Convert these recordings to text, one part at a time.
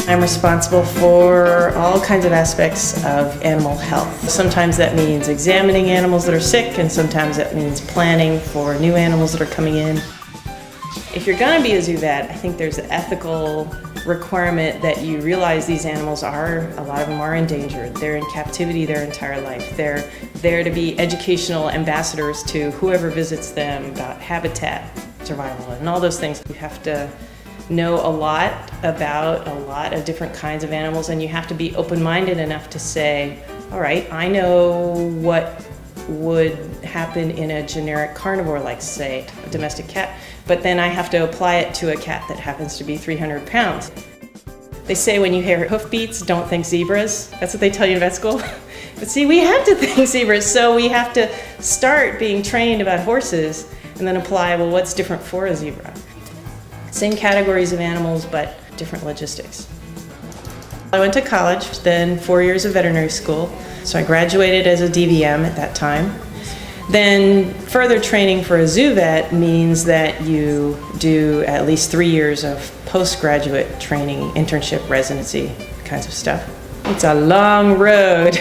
I'm responsible for all kinds of aspects of animal health. Sometimes that means examining animals that are sick, and sometimes that means planning for new animals that are coming in. If you're going to be a zoo vet, I think there's an ethical requirement that you realize these animals a lot of them are endangered. They're in captivity their entire life. They're there to be educational ambassadors to whoever visits them about habitat, survival, and all those things. You have to know a lot about a lot of different kinds of animals, and you have to be open-minded enough to say, all right, I know what would happen in a generic carnivore, like say a domestic cat, but then I have to apply it to a cat that happens to be 300 pounds. They say when you hear hoofbeats, don't think zebras. That's what they tell you in vet school. But see, we have to think zebras, so we have to start being trained about horses and then apply, well, what's different for a zebra? Same categories of animals, but different logistics. I went to college, then 4 years of veterinary school. So I graduated as a DVM at that time. Then further training for a zoo vet means that you do at least 3 years of postgraduate training, internship, residency, kinds of stuff. It's a long road.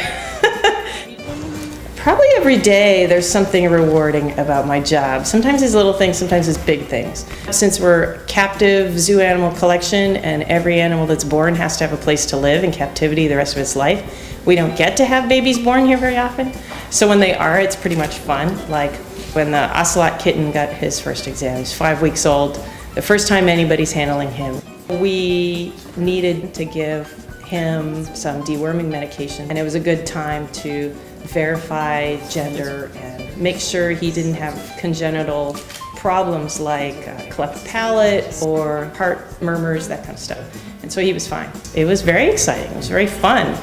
Probably every day there's something rewarding about my job. Sometimes it's little things, sometimes it's big things. Since we're a captive zoo animal collection and every animal that's born has to have a place to live in captivity the rest of its life, we don't get to have babies born here very often. So when they are, it's pretty much fun. Like when the ocelot kitten got his first exam, he's 5 weeks old, the first time anybody's handling him. We needed to give him some deworming medication, and it was a good time to verify gender and make sure he didn't have congenital problems like cleft palate or heart murmurs, that kind of stuff. And so he was fine. It was very exciting. It was very fun.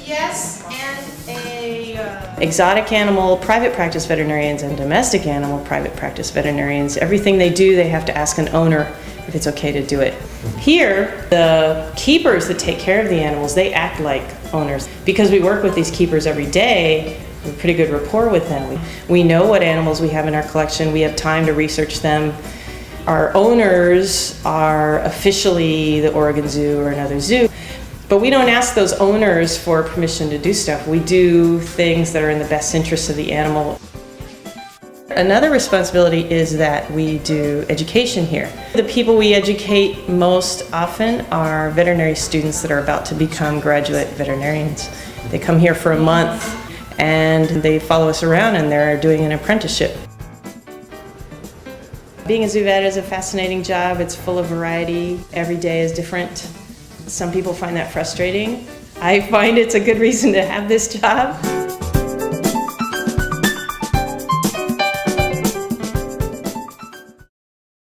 Yes, and a exotic animal private practice veterinarians and domestic animal private practice veterinarians, everything they do, they have to ask an owner if it's okay to do it. Here, the keepers that take care of the animals, they act like owners. Because we work with these keepers every day, we have a pretty good rapport with them. We know what animals we have in our collection. We have time to research them. Our owners are officially the Oregon Zoo or another zoo. But we don't ask those owners for permission to do stuff. We do things that are in the best interest of the animal. Another responsibility is that we do education here. The people we educate most often are veterinary students that are about to become graduate veterinarians. They come here for a month and they follow us around and they're doing an apprenticeship. Being a zoo vet is a fascinating job. It's full of variety. Every day is different. Some people find that frustrating. I find it's a good reason to have this job.